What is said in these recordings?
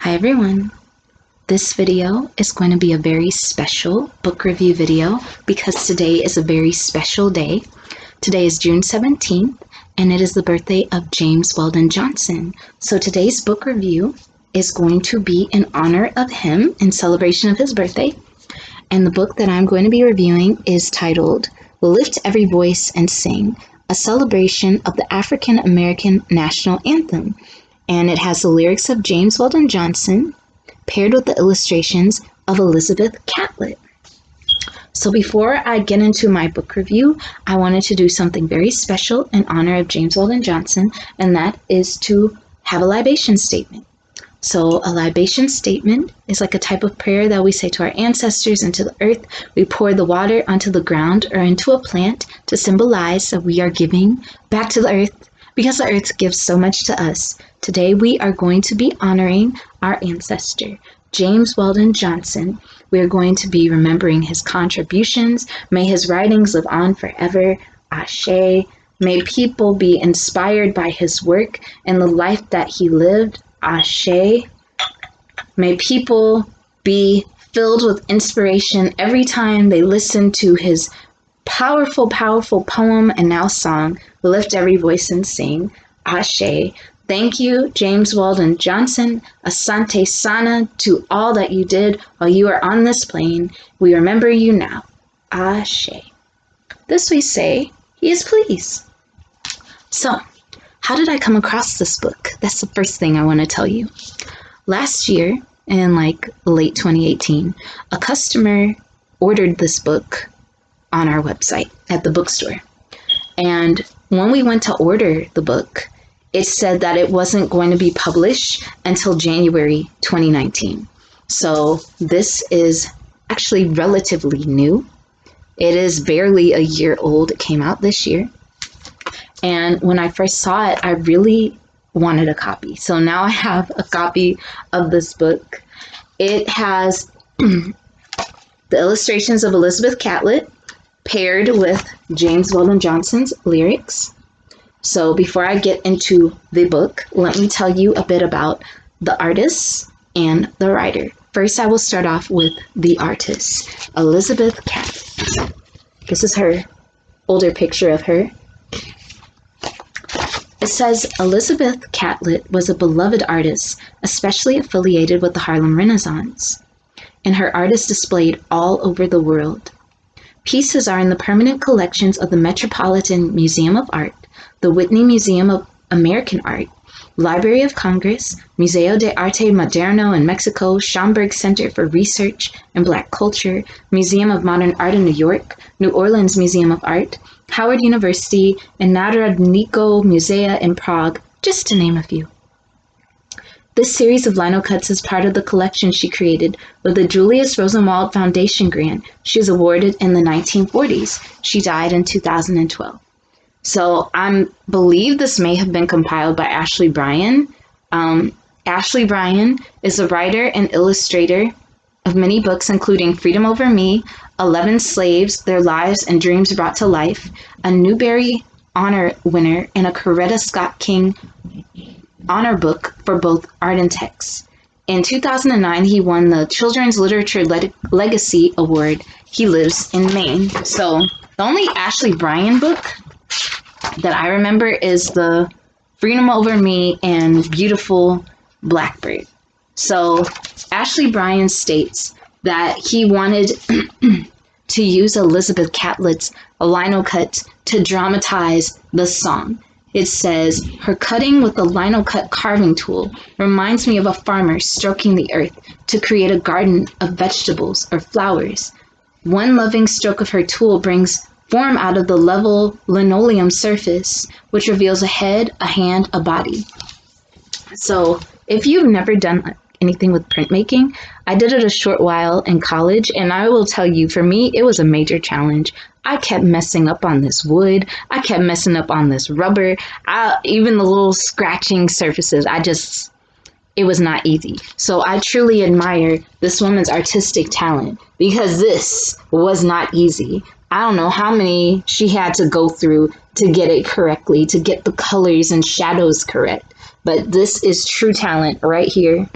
Hi everyone. This video is going to be a very special book review video because today is a very special day. Today is June 17th and it is the birthday of James Weldon Johnson. So today's book review is going to be in honor of him in celebration of his birthday. And the book that I'm going to be reviewing is titled Lift Every Voice and Sing, a celebration of the African American National Anthem. And it has the lyrics of James Weldon Johnson paired with the illustrations of Elizabeth Catlett. So before I get into my book review, I wanted to do something very special in honor of James Weldon Johnson, and that is to have a libation statement. So a libation statement is like a type of prayer that we say to our ancestors and to the earth. We pour the water onto the ground or into a plant to symbolize that we are giving back to the earth because the earth gives so much to us. Today we are going to be honoring our ancestor, James Weldon Johnson. We are going to be remembering his contributions. May his writings live on forever. Ashe. May people be inspired by his work and the life that he lived. Ashe. May people be filled with inspiration every time they listen to his powerful, powerful poem and now song, Lift Every Voice and Sing. Ashe. Thank you, James Weldon Johnson. Asante Sana to all that you did while you are on this plane. We remember you now. Ashe. This we say, he is pleased. So, how did I come across this book? That's the first thing I want to tell you. Last year, in late 2018, a customer ordered this book on our website at the bookstore. And when we went to order the book, it said that it wasn't going to be published until January 2019. So this is actually relatively new. It is barely a year old. It came out this year. And when I first saw it, I really wanted a copy. So now I have a copy of this book. It has the illustrations of Elizabeth Catlett paired with James Weldon Johnson's lyrics. So before I get into the book, let me tell you a bit about the artist and the writer. First, I will start off with the artist, Elizabeth Catlett. This is her older picture of her. It says, Elizabeth Catlett was a beloved artist, especially affiliated with the Harlem Renaissance, and her art is displayed all over the world. Pieces are in the permanent collections of the Metropolitan Museum of Art, the Whitney Museum of American Art, Library of Congress, Museo de Arte Moderno in Mexico, Schomburg Center for Research and Black Culture, Museum of Modern Art in New York, New Orleans Museum of Art, Howard University, and Narodniko Musea in Prague, just to name a few. This series of lino cuts is part of the collection she created with the Julius Rosenwald Foundation grant she was awarded in the 1940s. She died in 2012. So I believe this may have been compiled by Ashley Bryan. Ashley Bryan is a writer and illustrator of many books, including Freedom Over Me, 11 Slaves, Their Lives and Dreams Brought to Life, a Newbery Honor winner, and a Coretta Scott King honor book for both art and text. In 2009, he won the Children's Literature Legacy Award. He lives in Maine. So the only Ashley Bryan book that I remember is the Freedom Over Me and Beautiful Blackbird. So Ashley Bryan states that he wanted to use Elizabeth Catlett's lino cut to dramatize the song. It says, her cutting with the lino cut carving tool reminds me of a farmer stroking the earth to create a garden of vegetables or flowers. One loving stroke of her tool brings form out of the level linoleum surface, which reveals a head, a hand, a body. So if you've never done anything with printmaking, I did it a short while in college, and I will tell you, for me, it was a major challenge. I kept messing up on this wood. I kept messing up on this rubber. Even the little scratching surfaces, it was not easy. So I truly admire this woman's artistic talent because this was not easy. I don't know how many she had to go through to get it correctly, to get the colors and shadows correct. But this is true talent right here.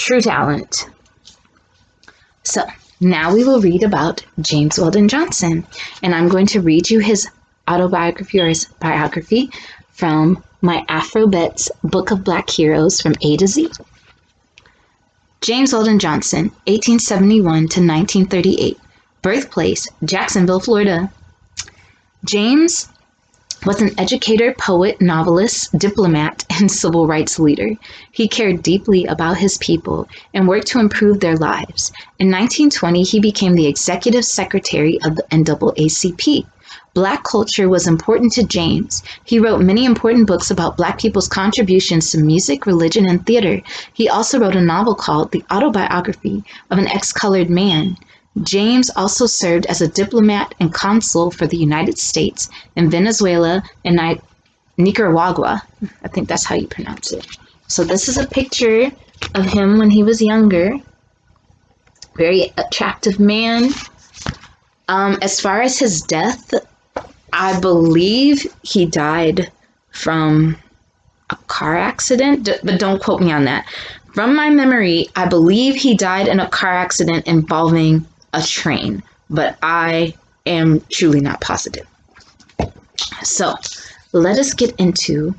true talent. So now we will read about James Weldon Johnson, and I'm going to read you his autobiography or his biography from my Afrobets Book of Black Heroes from A to Z. James Weldon Johnson, 1871 to 1938. Birthplace, Jacksonville, Florida. James was an educator, poet, novelist, diplomat, and civil rights leader. He cared deeply about his people and worked to improve their lives. In 1920, he became the executive secretary of the NAACP. Black culture was important to James. He wrote many important books about Black people's contributions to music, religion, and theater. He also wrote a novel called The Autobiography of an Ex-Colored Man. James also served as a diplomat and consul for the United States in Venezuela and Nicaragua. I think that's how you pronounce it. So this is a picture of him when he was younger. Very attractive man. As far as his death, I believe he died from a car accident, but don't quote me on that. From my memory, I believe he died in a car accident involving a train, but I am truly not positive. So let us get into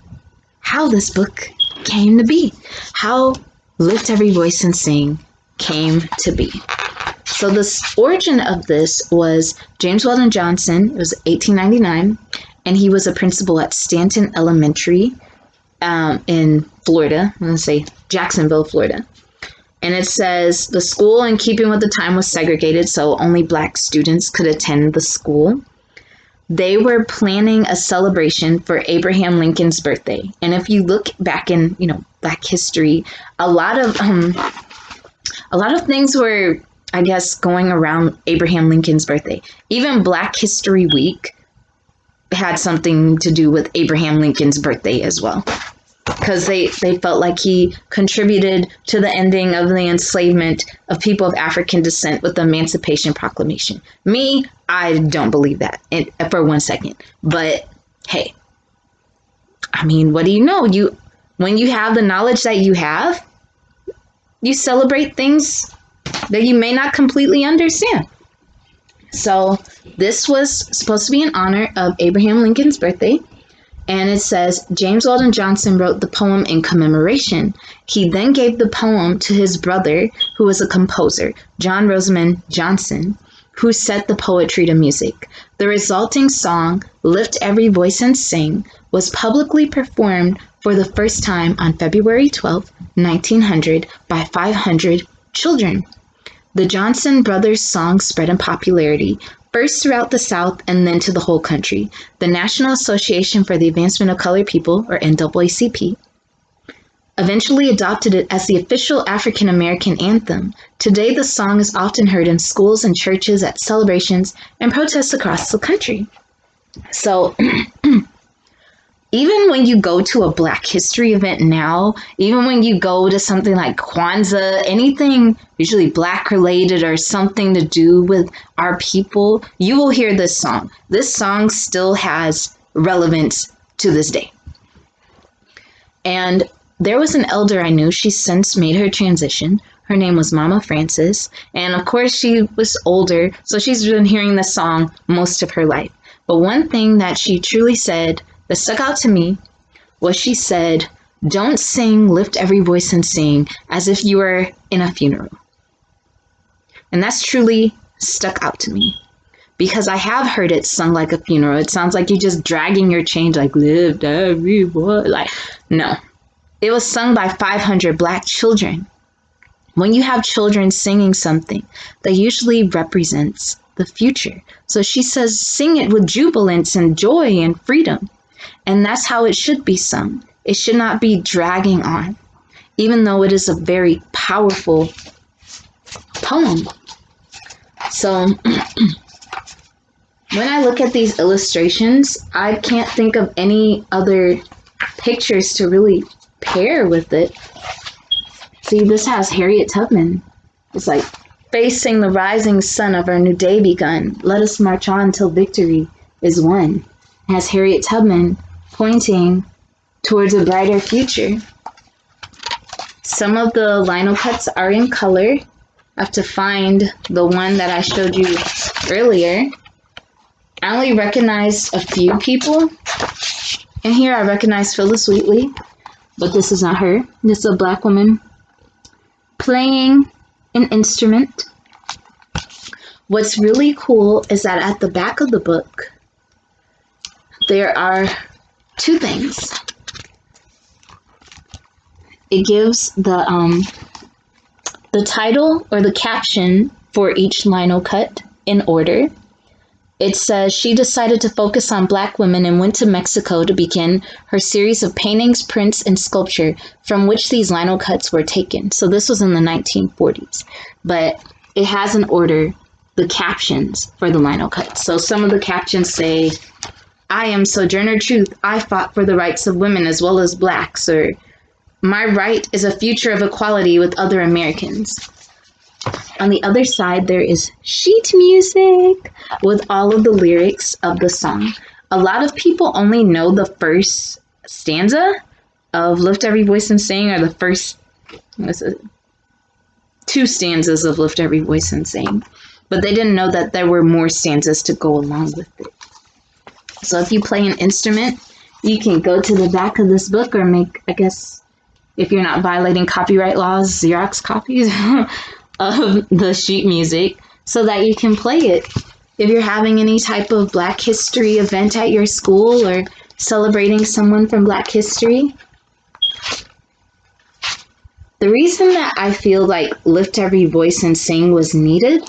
how this book came to be, how Lift Every Voice and Sing came to be. So the origin of this was James Weldon Johnson. It was 1899, and he was a principal at Stanton Elementary in Florida. I'm going to say Jacksonville, Florida. And it says the school, in keeping with the time, was segregated, so only Black students could attend the school. They were planning a celebration for Abraham Lincoln's birthday. And if you look back in, Black history, a lot of things were, I guess, going around Abraham Lincoln's birthday. Even Black History Week had something to do with Abraham Lincoln's birthday as well, because they felt like he contributed to the ending of the enslavement of people of African descent with the Emancipation Proclamation. Me, I don't believe that for 1 second. But hey, I mean, what do you know? When you have the knowledge that you have, you celebrate things that you may not completely understand. So this was supposed to be in honor of Abraham Lincoln's birthday. And it says, James Weldon Johnson wrote the poem in commemoration. He then gave the poem to his brother, who was a composer, John Rosamond Johnson, who set the poetry to music. The resulting song, Lift Every Voice and Sing, was publicly performed for the first time on February 12, 1900, by 500 children. The Johnson Brothers song spread in popularity, first throughout the South and then to the whole country. The National Association for the Advancement of Colored People, or NAACP, eventually adopted it as the official African American anthem. Today, the song is often heard in schools and churches at celebrations and protests across the country. So, even when you go to a Black History event now, even when you go to something like Kwanzaa, anything usually Black related or something to do with our people, you will hear this song. This song still has relevance to this day. And there was an elder I knew. She since made her transition. Her name was Mama Frances. And of course, she was older, so she's been hearing this song most of her life. But one thing that she truly said that stuck out to me was she said, "Don't sing, lift every voice and sing as if you were in a funeral." And that's truly stuck out to me because I have heard it sung like a funeral. It sounds like you're just dragging your chain, like, lift every voice. Like, no. It was sung by 500 Black children. When you have children singing something, that usually represents the future. So she says, sing it with jubilance and joy and freedom. And that's how it should be sung. It should not be dragging on, even though it is a very powerful poem. So when I look at these illustrations, I can't think of any other pictures to really pair with it. See, this has Harriet Tubman. It's like, facing the rising sun of our new day begun. Let us march on till victory is won. It has Harriet Tubman pointing towards a brighter future. Some of the lino cuts are in color. I have to find the one that I showed you earlier. I only recognized a few people. And here I recognize Phyllis Wheatley, but this is not her. This is a black woman playing an instrument. What's really cool is that at the back of the book, there are two things. It gives the title or the caption for each lino cut in order. It says she decided to focus on black women and went to Mexico to begin her series of paintings, prints, and sculpture from which these lino cuts were taken. So this was in the 1940s, but it has an order, the captions for the lino cuts. So some of the captions say, I am Sojourner Truth. I fought for the rights of women as well as blacks, or my right is a future of equality with other Americans. On the other side, there is sheet music with all of the lyrics of the song. A lot of people only know the first stanza of Lift Every Voice and Sing, or the first two stanzas of Lift Every Voice and Sing, but they didn't know that there were more stanzas to go along with it. So if you play an instrument, you can go to the back of this book or make, I guess, if you're not violating copyright laws, Xerox copies of the sheet music so that you can play it. If you're having any type of Black History event at your school or celebrating someone from Black history. The reason that I feel like Lift Every Voice and Sing was needed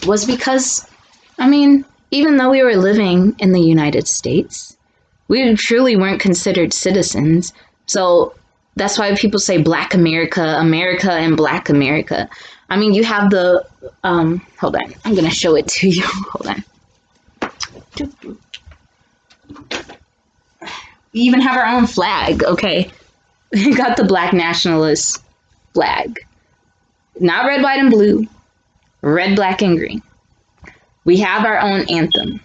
was because, even though we were living in the United States, we truly weren't considered citizens. So that's why people say Black America, America, and Black America. You have the, hold on, I'm going to show it to you. Hold on. We even have our own flag, okay? We got the Black nationalist flag. Not red, white, and blue. Red, black, and green. We have our own anthem.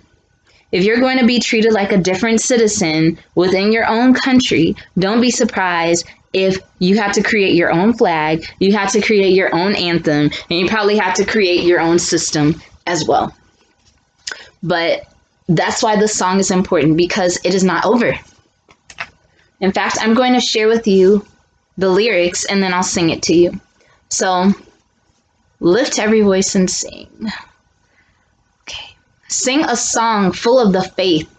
If you're going to be treated like a different citizen within your own country, don't be surprised if you have to create your own flag, you have to create your own anthem, and you probably have to create your own system as well. But that's why this song is important, because it is not over. In fact, I'm going to share with you the lyrics and then I'll sing it to you. So, lift every voice and sing. Okay. Sing a song full of the faith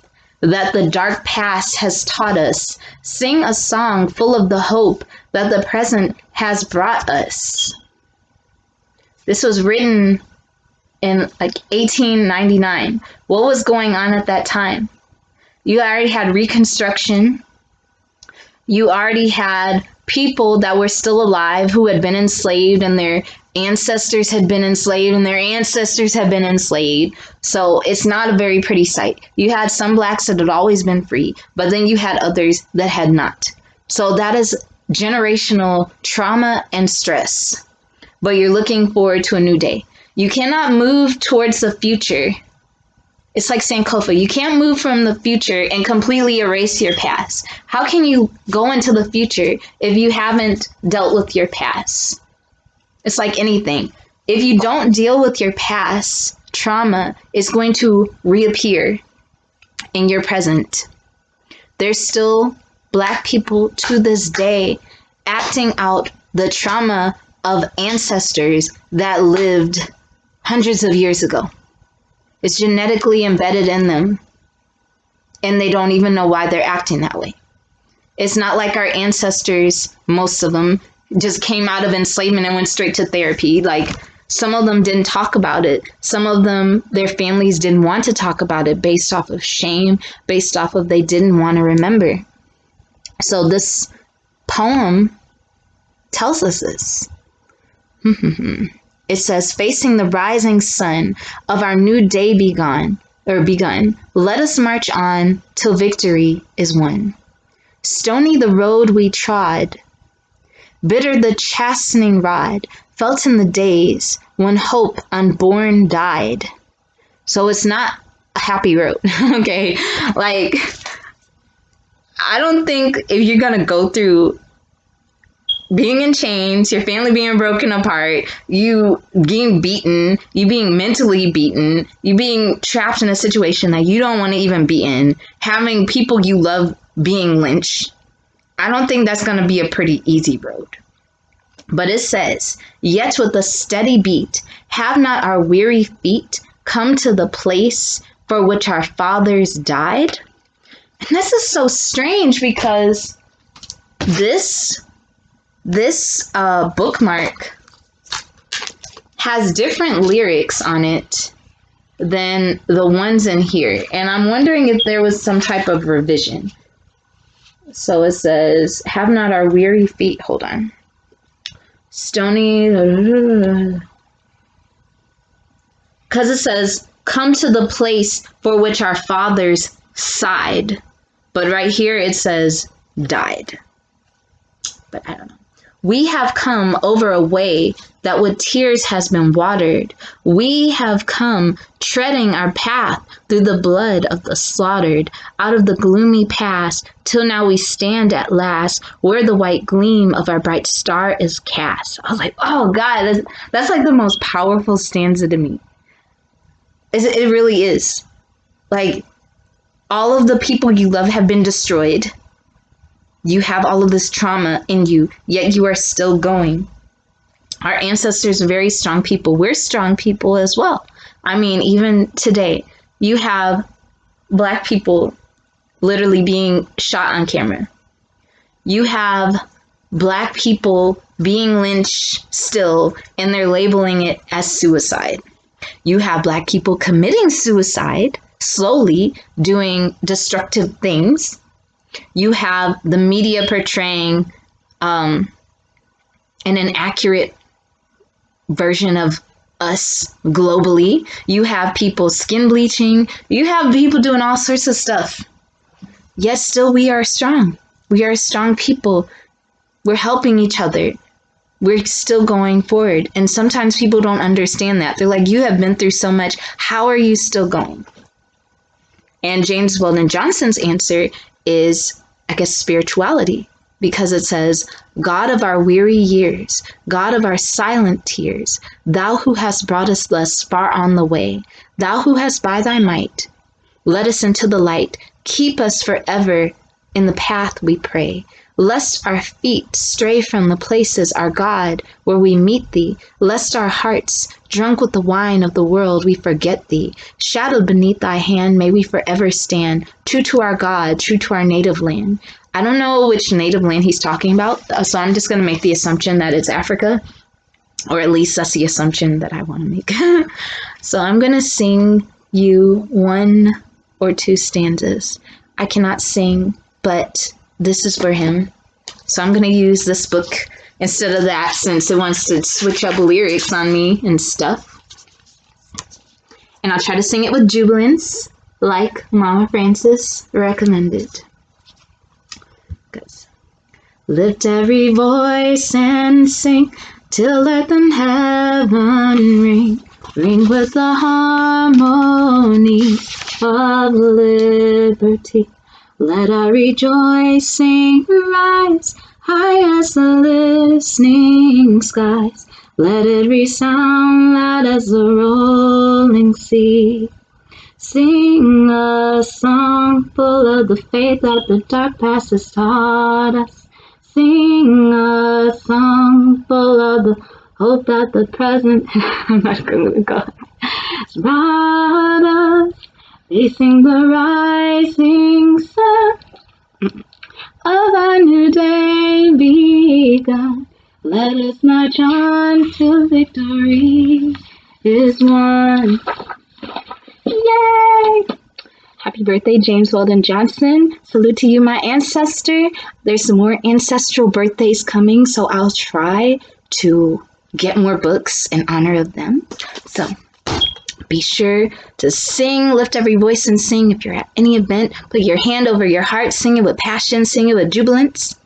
that the dark past has taught us. Sing a song full of the hope that the present has brought us. This was written in 1899. What was going on at that time? You already had Reconstruction. You already had people that were still alive who had been enslaved, and their ancestors had been enslaved, and their ancestors had been enslaved. So it's not a very pretty sight. You had some blacks that had always been free, but then you had others that had not. So that is generational trauma and stress. But you're looking forward to a new day. You cannot move towards the future. It's like Sankofa. You can't move from the future and completely erase your past. How can you go into the future if you haven't dealt with your past? It's like anything. If you don't deal with your past, trauma is going to reappear in your present. There's still Black people to this day acting out the trauma of ancestors that lived hundreds of years ago. It's genetically embedded in them, and they don't even know why they're acting that way. It's not like our ancestors, most of them, just came out of enslavement and went straight to therapy. Like, some of them didn't talk about it. Some of them, their families didn't want to talk about it based off of shame, based off of they didn't want to remember. So this poem tells us this. It says, facing the rising sun of our new day begun, let us march on till victory is won. Stony the road we trod, bitter the chastening rod, felt in the days when hope unborn died. So it's not a happy road, okay? Like, I don't think if you're gonna go through being in chains, your family being broken apart, you being beaten, you being mentally beaten, you being trapped in a situation that you don't want to even be in, having people you love being lynched. I don't think that's going to be a pretty easy road. But it says, yet with a steady beat, have not our weary feet come to the place for which our fathers died? And this is so strange because this bookmark has different lyrics on it than the ones in here. And I'm wondering if there was some type of revision. So it says, have not our weary feet, hold on. Stony, because it says, come to the place for which our fathers sighed. But right here it says, died. But I don't know. We have come over a way that with tears has been watered. We have come treading our path through the blood of the slaughtered, out of the gloomy past, till now we stand at last, where the white gleam of our bright star is cast. I was like, oh God, that's like the most powerful stanza to me. It really is. Like, all of the people you love have been destroyed. You have all of this trauma in you, yet you are still going. Our ancestors are very strong people. We're strong people as well. I mean, even today, you have Black people literally being shot on camera. You have Black people being lynched still, and they're labeling it as suicide. You have Black people committing suicide, slowly doing destructive things. You have the media portraying an inaccurate version of us globally. You have people skin bleaching. You have people doing all sorts of stuff. Yet still we are strong. We are strong people. We're helping each other. We're still going forward. And sometimes people don't understand that. They're like, you have been through so much. How are you still going? And James Weldon Johnson's answer is, I guess, spirituality, because it says, God of our weary years, God of our silent tears, thou who hast brought us thus far on the way, thou who hast by thy might led us into the light, keep us forever in the path, we pray, lest our feet stray from the places, our God, where we meet thee, lest our hearts, drunk with the wine of the world, we forget thee. Shadowed beneath thy hand, may we forever stand, true to our God, true to our native land. I don't know which native land he's talking about, so I'm just going to make the assumption that it's Africa, or at least that's the assumption that I want to make. So I'm going to sing you 1 or 2 stanzas. I cannot sing, but this is for him. So I'm going to use this book instead of that, since it wants to switch up lyrics on me and stuff. And I'll try to sing it with jubilance, like Mama Francis recommended. Good. Lift every voice and sing, till earth and heaven ring, ring with the harmony of liberty. Let our rejoicing rise high as the listening skies. Let it resound loud as the rolling sea. Sing a song full of the faith that the dark past has taught us. Sing a song full of the hope that the present I'm not going to go. Has brought us, facing the rising sun of a new day begun. Let us march on till victory is won. Yay! Happy birthday, James Weldon Johnson. Salute to you, my ancestor. There's some more ancestral birthdays coming, so I'll try to get more books in honor of them. So be sure to sing, lift every voice and sing. If you're at any event, put your hand over your heart, sing it with passion, sing it with jubilance.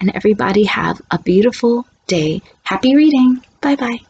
And everybody have a beautiful day. Happy reading. Bye-bye.